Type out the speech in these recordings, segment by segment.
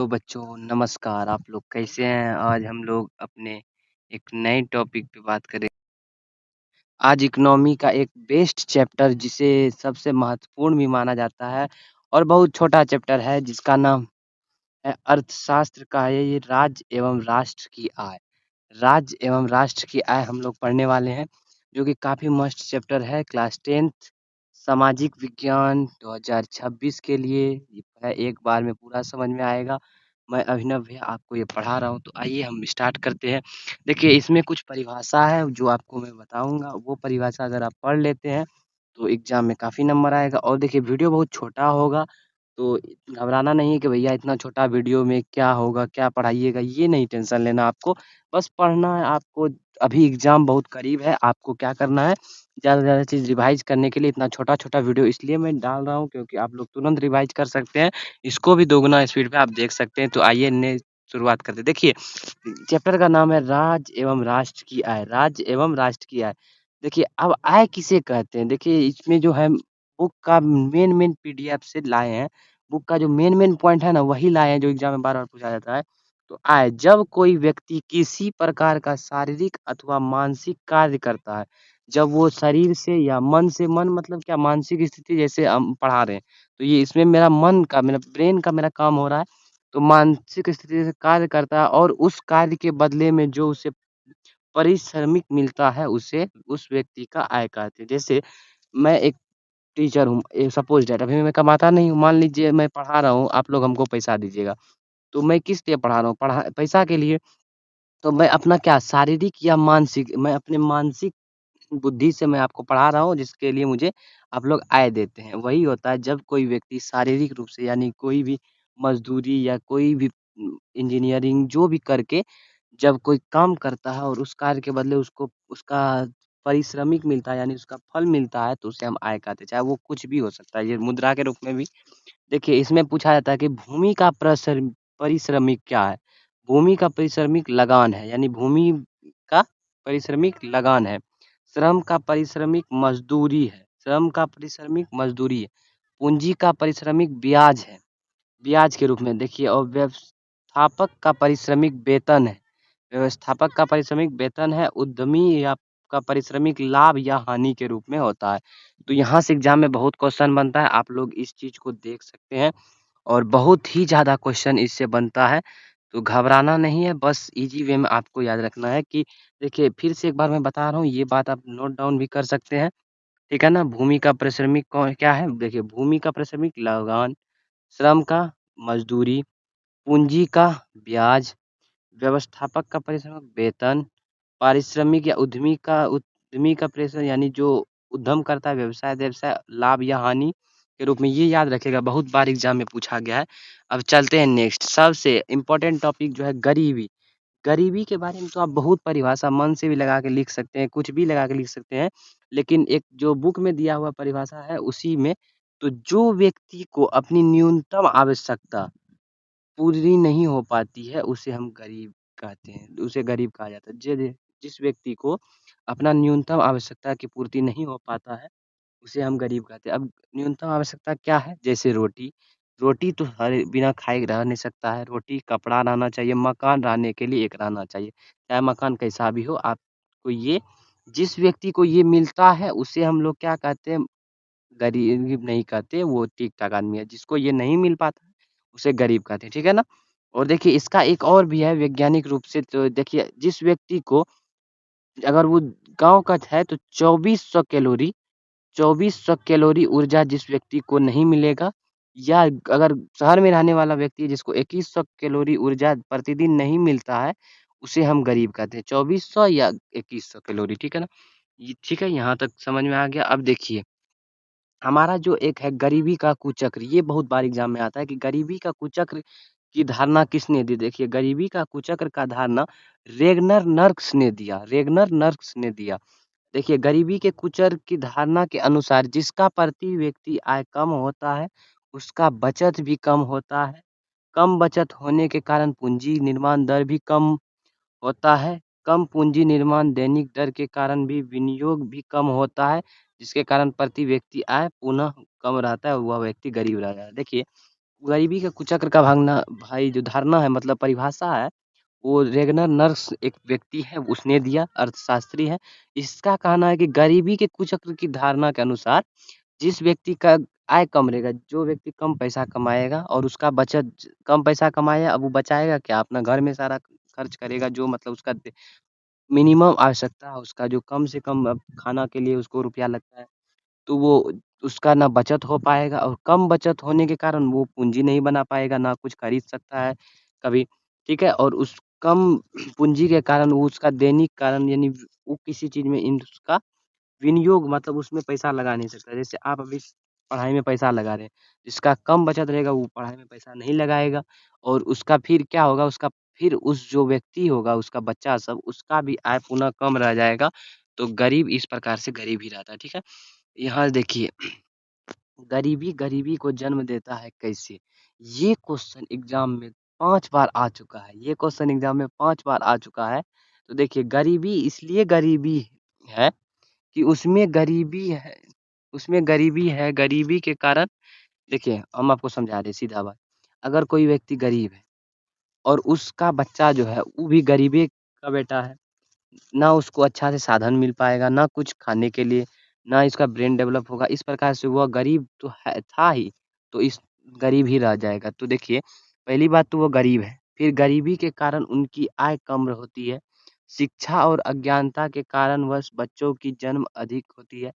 तो बच्चों नमस्कार, आप लोग कैसे हैं? आज हम लोग अपने एक नए टॉपिक पे बात करें। आज इकोनॉमी का एक बेस्ट चैप्टर जिसे सबसे महत्वपूर्ण भी माना जाता है और बहुत छोटा चैप्टर है जिसका नाम है अर्थशास्त्र का है ये राज्य एवं राष्ट्र की आय। राज्य एवं राष्ट्र की आय हम लोग पढ़ने वाले हैं जो कि काफ़ी मस्त चैप्टर है क्लास 10th सामाजिक विज्ञान 2026 के लिए ये है एक बार में पूरा समझ में आएगा। मैं अभिनव भैया आपको ये पढ़ा रहा हूँ तो आइए हम स्टार्ट करते हैं। देखिए इसमें कुछ परिभाषा है जो आपको मैं बताऊँगा वो परिभाषा अगर आप पढ़ लेते हैं तो एग्ज़ाम में काफ़ी नंबर आएगा और देखिए वीडियो बहुत छोटा होगा तो घबराना नहीं है कि भैया इतना छोटा वीडियो में क्या होगा, क्या पढ़ाइएगा, ये नहीं टेंशन लेना आपको। बस पढ़ना है आपको, अभी एग्ज़ाम बहुत करीब है, आपको क्या करना है, ज़्यादा से ज़्यादा चीज़ रिवाइज़ करने के लिए इतना छोटा-छोटा वीडियो इसलिए मैं डाल रहा हूँ क्योंकि आप लोग तुरंत रिवाइज़ कर सकते हैं। इसको भी दोगुना स्पीड पे आप देख सकते हैं। तो आइए ने शुरुआत करते हैं। देखिए, चैप्टर का नाम है राज्य एवं राष्ट्र की आय, राज्य एवं राष्ट्र की आय। देखिए, अब आय किसे कहते हैं? देखिए, इसमें जो है बुक का मेन पीडीएफ से लाए हैं। बुक का जो मेन पॉइंट है ना, वही लाए हैं जो एग्ज़ाम में बार-बार पूछा जाता है। तो आय, जब कोई व्यक्ति किसी प्रकार का शारीरिक अथवा मानसिक कार्य करता है, जब वो शरीर से मन मतलब क्या मानसिक स्थिति जैसे हम पढ़ा रहे हैं, तो ये इसमें मेरा मन का, मेरा ब्रेन का मेरा काम हो रहा है, तो मानसिक स्थिति से कार्य करता है और उस कार्य के बदले में जो उसे पारिश्रमिक मिलता है, उसे उस व्यक्ति का आय कहते हैं। जैसे मैं एक टीचर हूँ, सपोज़ दैट अभी मैं कमाता नहीं हूँ, मान लीजिए मैं पढ़ा रहा हूँ, आप लोग हमको पैसा दीजिएगा, तो मैं किस लिए पढ़ा रहा हूँ? पैसा के लिए। तो मैं अपना क्या शारीरिक या मानसिक मैं अपने मानसिक बुद्धि से मैं आपको पढ़ा रहा हूँ जिसके लिए मुझे आप लोग आय देते हैं। वही होता है जब कोई व्यक्ति शारीरिक रूप से यानी कोई भी मज़दूरी या कोई भी इंजीनियरिंग जो भी करके जब कोई काम करता है और उस कार्य के बदले उसको उसका पारिश्रमिक मिलता है यानी उसका फल मिलता है तो उसे हम आय कहते हैं। चाहे वो कुछ भी हो सकता है, ये मुद्रा के रूप में भी देखिए इसमें पूछा जाता है कि भूमि का पारिश्रमिक क्या है? भूमि का पारिश्रमिक लगान है, यानी भूमि का पारिश्रमिक लगान है। श्रम का पारिश्रमिक मज़दूरी है, श्रम का पारिश्रमिक मज़दूरी है। पूँजी का पारिश्रमिक ब्याज है, ब्याज के रूप में देखिए और व्यवस्थापक का पारिश्रमिक वेतन है। व्यवस्थापक का पारिश्रमिक वेतन है, उद्यमी या का पारिश्रमिक लाभ या हानि के रूप में होता है। तो यहाँ से एग्ज़ाम में बहुत क्वेश्चन बनता है, आप लोग इस चीज़ को देख सकते हैं और बहुत ही ज़्यादा क्वेश्चन इससे बनता है, तो घबराना नहीं है, बस ईज़ी वे में आपको याद रखना है कि देखिए फिर से एक बार मैं बता रहा हूँ, ये बात आप नोट डाउन भी कर सकते हैं, ठीक है ना? भूमि का पारिश्रमिक क्या है? देखिए भूमि का पारिश्रमिक लगान, श्रम का मज़दूरी, पूँजी का ब्याज, व्यवस्थापक का पारिश्रमिक वेतन, पारिश्रमिक या उद्यमी का प्रेशर यानी जो उद्यम करता है व्यवसाय लाभ या हानि के रूप में ये याद रखिएगा बहुत बार एग्जाम में पूछा गया है। अब चलते हैं नेक्स्ट सबसे इम्पोर्टेंट टॉपिक जो है गरीबी। गरीबी के बारे में तो आप बहुत परिभाषा मन से भी लगा के लिख सकते हैं, कुछ भी लगा के लिख सकते हैं। लेकिन एक जो बुक में दिया हुआ परिभाषा है उसी में तो जो व्यक्ति को अपनी न्यूनतम आवश्यकता पूरी नहीं हो पाती है, उसे हम गरीब कहते हैं, उसे गरीब कहा जाता है। जिस व्यक्ति को अपना न्यूनतम आवश्यकता की पूर्ति नहीं हो पाता है, उसे हम गरीब कहते हैं। अब न्यूनतम आवश्यकता क्या है? जैसे रोटी, रोटी तो हर बिना खाए रह नहीं सकता है, रोटी, कपड़ा रहना चाहिए, मकान रहने के लिए एक रहना चाहिए, चाहे मकान कैसा भी हो आपको ये जिस व्यक्ति को ये मिलता है, उसे हम लोग क्या कहते हैं? गरीब नहीं कहते, वो ठीक-ठाक आदमी है। जिसको ये नहीं मिल पाता है, उसे गरीब कहते हैं, ठीक है ना? और देखिए इसका एक और भी है वैज्ञानिक रूप से तो देखिए जिस व्यक्ति को अगर वो गाँव का है तो 2400 कैलोरी ऊर्जा जिस व्यक्ति को नहीं मिलेगा या अगर शहर में रहने वाला व्यक्ति है जिसको 2100 कैलोरी ऊर्जा प्रतिदिन नहीं मिलता है, उसे हम गरीब कहते हैं। 2400 या 2100 कैलोरी, ठीक है ना? ये ठीक है, यहाँ तक समझ में आ गया। अब देखिए हमारा जो एक है गरीबी का कुचक्र, ये बहुत बार एग्ज़ाम में आता है कि गरीबी का कुचक्र की धारणा किसने दी? देखिए गरीबी का कुचक्र का धारणा रेगनर नर्क्स ने दिया। देखिए गरीबी के कुचक्र की धारणा के अनुसार जिसका प्रति व्यक्ति आय कम होता है, उसका बचत भी कम होता है। कम बचत होने के कारण पूँजी निर्माण दर भी कम होता है। कम पूँजी निर्माण दैनिक दर के कारण भी विनियोग भी कम होता है, जिसके कारण प्रति व्यक्ति आय पुनः कम रहता है और वह व्यक्ति गरीब रह जाता है। देखिए, गरीबी के कुचक्र का भागना भाई जो धारणा है मतलब परिभाषा है, वो रेगनर नर्स एक व्यक्ति है, उसने दिया, अर्थशास्त्री है। इसका कहना है कि गरीबी के कुचक्र की धारणा के अनुसार जिस व्यक्ति का आय कम रहेगा, जो व्यक्ति कम पैसा कमाएगा और उसका बचत कम पैसा कमाया, अब वो बचाएगा क्या? अपना घर में सारा खर्च करेगा, जो मतलब उसका मिनिमम आवश्यकता है, उसका जो कम से कम अब खाना के लिए उसको रुपया लगता है, तो वो उसका ना बचत हो पाएगा और कम बचत होने के कारण वो पूँजी नहीं बना पाएगा, ना कुछ खरीद सकता है कभी, ठीक है? और उस कम पूँजी के कारण वो उसका दैनिक कारण यानी वो किसी चीज़ में इन उसका विनियोग मतलब उसमें पैसा लगा नहीं सकता। जैसे आप अभी पढ़ाई में पैसा लगा रहे हैं, जिसका कम बचत रहेगा वो पढ़ाई में पैसा नहीं लगाएगा और उसका फिर क्या होगा, उसका फिर उस जो व्यक्ति होगा, उसका बच्चा सब, उसका भी आय पुनः कम रह जाएगा। तो गरीब इस प्रकार से गरीब ही रहता है, ठीक है? यहाँ देखिए, गरीबी गरीबी को जन्म देता है कैसे? ये क्वेश्चन एग्ज़ाम में 5 बार आ चुका है। ये क्वेश्चन एग्ज़ाम में 5 बार आ चुका है। तो देखिए, गरीबी इसलिए गरीबी है कि उसमें गरीबी है, गरीबी के कारण देखिए, हम आपको समझा रहे हैं सीधा बात। अगर कोई व्यक्ति गरीब है और उसका बच्चा जो है, वो भी गरीबी का बेटा है, ना उसको अच्छा से साधन मिल पाएगा, ना कुछ खाने के लिए, ना इसका ब्रेन डेवलप होगा। इस प्रकार से वह गरीब तो है था ही, तो इस गरीब ही रह जाएगा। तो देखिए, पहली बात तो वो गरीब है, फिर गरीबी के कारण उनकी आय कम होती है, शिक्षा और अज्ञानता के कारणवश बच्चों की जन्म अधिक होती है,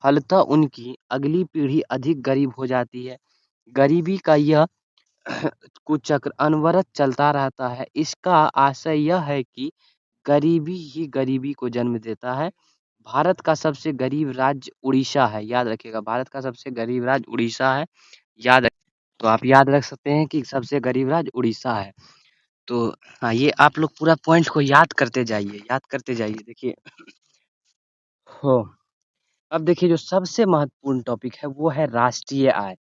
फलतः उनकी अगली पीढ़ी अधिक गरीब हो जाती है। गरीबी का यह कुचक्र अनवरत चलता रहता है। इसका आशय यह है कि गरीबी ही गरीबी को जन्म देता है। भारत का सबसे गरीब राज्य उड़ीसा है, याद रखिएगा भारत का सबसे गरीब राज्य उड़ीसा है। याद रख तो आप याद रख सकते हैं कि सबसे गरीब राज्य उड़ीसा है। तो हाँ, ये आप लोग पूरा पॉइंट को याद करते जाइए। देखिए हो अब देखिए, जो सबसे महत्वपूर्ण टॉपिक है वो है राष्ट्रीय आय।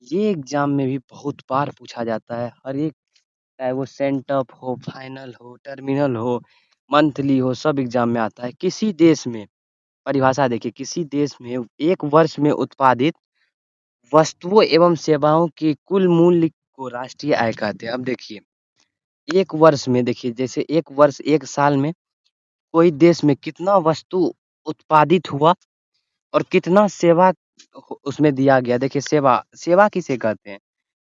ये एग्ज़ाम में भी बहुत बार पूछा जाता है। हर एक चाहे वो सेंटअप हो, फाइनल हो, टर्मिनल हो, मंथली हो, सब एग्ज़ाम में आता है। किसी देश में परिभाषा देखिए, किसी देश में 1 वर्ष में उत्पादित वस्तुओं एवं सेवाओं के कुल मूल्य को राष्ट्रीय आय कहते हैं। अब देखिए, 1 वर्ष में देखिए, जैसे 1 वर्ष 1 साल में कोई देश में कितना वस्तु उत्पादित हुआ और कितना सेवा उसमें दिया गया। देखिए, सेवा सेवा किसे कहते हैं?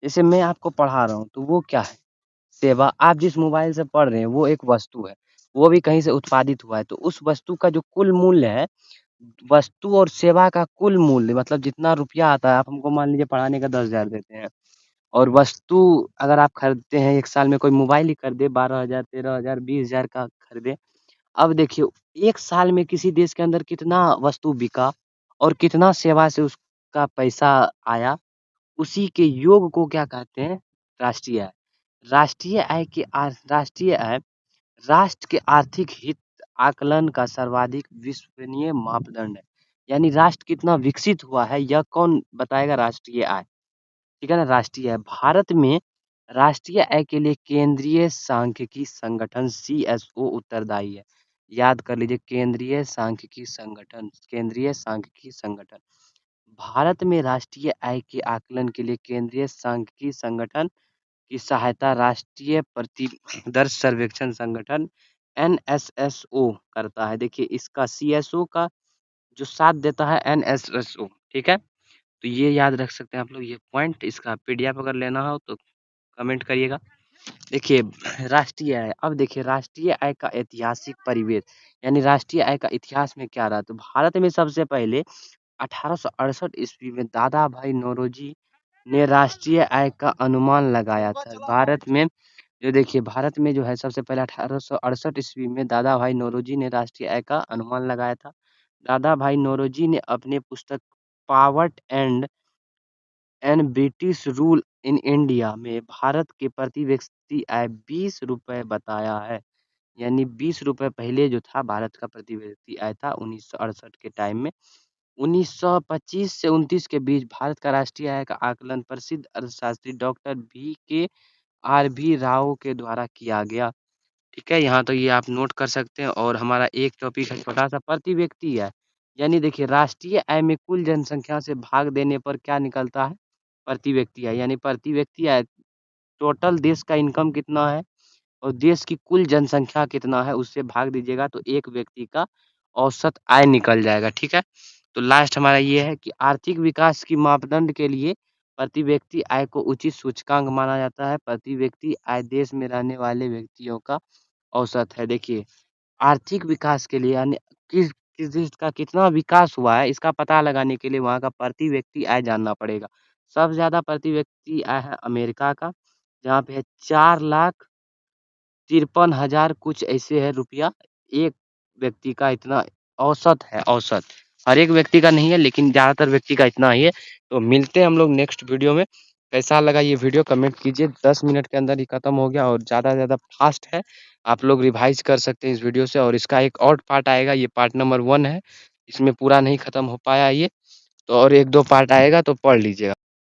जैसे मैं आपको पढ़ा रहा हूँ, तो वो क्या है? सेवा। आप जिस मोबाइल से पढ़ रहे हैं वो एक वस्तु है, वो भी कहीं से उत्पादित हुआ है, तो उस वस्तु का जो कुल मूल्य है, वस्तु और सेवा का कुल मूल्य मतलब जितना रुपया आता है, आप हमको मान लीजिए पढ़ाने का 10,000 देते हैं और वस्तु अगर आप खरीदते हैं 1 साल में, कोई मोबाइल ही खरीदे 12,000, 13,000, 20,000 का खरीदे। अब देखिए, 1 साल में किसी देश के अंदर कितना वस्तु बिका और कितना सेवा से उसका पैसा आया, उसी के योग को क्या कहते हैं? राष्ट्रीय आय। राष्ट्रीय आय राष्ट्र के आर्थिक हित आकलन का सर्वाधिक विश्वसनीय मापदंड है। यानी राष्ट्र कितना विकसित हुआ है, यह कौन बताएगा? राष्ट्रीय आय, ठीक है ना? राष्ट्रीय आय। भारत में राष्ट्रीय आय के लिए केंद्रीय सांख्यिकी संगठन सीएसओ उत्तरदायी है। याद कर लीजिए, केंद्रीय सांख्यिकी संगठन। भारत में राष्ट्रीय आय के आकलन के लिए केंद्रीय सांख्यिकी संगठन की सहायता राष्ट्रीय प्रतिदर्श सर्वेक्षण संगठन एनएसएसओ करता है। देखिए, इसका सीएसओ का जो साथ देता है एनएसएसओ, ठीक है? तो ये याद रख सकते हैं आप लोग ये पॉइंट। इसका पीडीएफ अगर लेना हो तो कमेंट करिएगा। देखिए, राष्ट्रीय आय। अब देखिए, राष्ट्रीय आय का ऐतिहासिक परिवेश यानी राष्ट्रीय आय का इतिहास में क्या रहा, तो भारत में सबसे पहले 1868 ईस्वी में दादा भाई नौरोजी ने राष्ट्रीय आय का अनुमान लगाया था। भारत में जो है सबसे पहले 1868 ईस्वी में दादा भाई नौरोजी ने राष्ट्रीय आय का अनुमान लगाया था। दादा भाई नौरोजी ने अपने पुस्तक poverty and British rule in India में भारत के प्रति व्यक्ति आय 20 रुपए बताया है। यानी 20 रुपए पहले जो था भारत का प्रति व्यक्ति आय था 1968 के टाइम में। 1925 से 29 के बीच भारत का राष्ट्रीय आय का आकलन प्रसिद्ध अर्थशास्त्री डॉक्टर भी राव के द्वारा किया गया। ठीक है, यहाँ तो ये आप नोट कर सकते हैं। और हमारा एक टॉपिक है छोटा सा, प्रति व्यक्ति आय। यानी देखिए, राष्ट्रीय आय में कुल जनसंख्या से भाग देने पर क्या निकलता है? प्रति व्यक्ति आय, यानी प्रति व्यक्ति आय टोटल देश का इनकम कितना है और देश की कुल जनसंख्या कितना है उससे भाग दीजिएगा तो एक व्यक्ति का औसत आय निकल जाएगा, ठीक है। तो लास्ट हमारा ये है कि आर्थिक विकास की मापदंड के लिए प्रति व्यक्ति आय को उचित सूचकांक माना जाता है। प्रति व्यक्ति आय देश में रहने वाले व्यक्तियों का औसत है। देखिए, आर्थिक विकास के लिए यानी किस देश का कितना विकास हुआ है इसका पता लगाने के लिए वहाँ का प्रति व्यक्ति आय जानना पड़ेगा। सबसे ज़्यादा प्रति व्यक्ति आय है अमेरिका का, जहाँ पे है 4,53,000 कुछ ऐसे है रुपया, एक व्यक्ति का इतना औसत है, औसत। हर एक व्यक्ति का नहीं है लेकिन ज़्यादातर व्यक्ति का इतना ही है। तो मिलते हैं हम लोग नेक्स्ट वीडियो में। कैसा लगा ये वीडियो कमेंट कीजिए, 10 मिनट के अंदर ही खत्म हो गया और ज़्यादा से ज़्यादा फास्ट है। आप लोग रिवाइज़ कर सकते हैं इस वीडियो से और इसका एक और पार्ट आएगा, ये पार्ट नंबर 1 है। इसमें पूरा नहीं खत्म हो पाया ये, तो और 1-2 पार्ट आएगा तो पढ़ लीजिएगा।